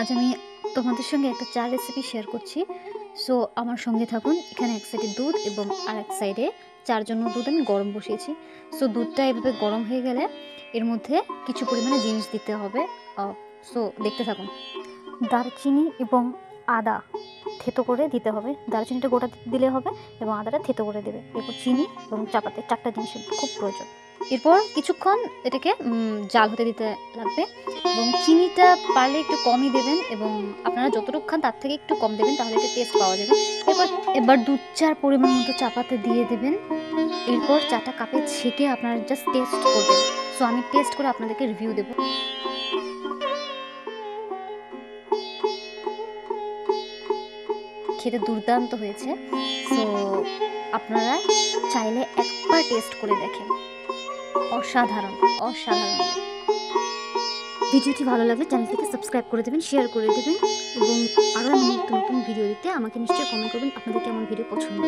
আজ আমি তোমাদের সঙ্গে একটা চা রেসিপি শেয়ার করছি। সো আমার সঙ্গে থাকুন। এখানে এক সাইডে দুধ এবং আরেক সাইডে চার জন্য দুধ আমি গরম বসিয়েছি। সো দুধটা এভাবে গরম হয়ে গেলে এর মধ্যে কিছু পরিমাণে জিনিস দিতে হবে। সো দেখতে থাকুন। দারচিনি এবং আদা থেতো করে দিতে হবে। দারচিনিটা গোটা দিলে হবে এবং আদাটা থেতো করে দেবে। এরপর চিনি এবং চাপাতে, চারটা জিনিসের খুব প্রয়োজন। এরপর কিছুক্ষণ এটাকে জাল হতে দিতে লাগবে এবং চিনিটা পারলে একটু কমই দেবেন এবং আপনারা যতটুকু খান তার থেকে একটু কম দেবেন, তাহলে এটা টেস্ট পাওয়া যাবে। এবার দুধ চার পরিমাণ মতো চাপাতে দিয়ে দেবেন। এরপর চাটা কাপে ছেঁকে আপনারা জাস্ট টেস্ট করবেন। সো আমি টেস্ট করে আপনাদেরকে রিভিউ দেবো। খেতে দুর্দান্ত হয়েছে। সো আপনারা চাইলে একবার টেস্ট করে দেখেন। অসাধারণ অসাধারণ। ভিডিওটি ভালো লাগলে চ্যানেলটিকে সাবস্ক্রাইব করে দেবেন, শেয়ার করে দেবেন এবং আরও নতুন নতুন ভিডিও দিতে আমাকে নিশ্চয়ই কমেন্ট করবেন আপনাদের কেমন ভিডিও পছন্দ।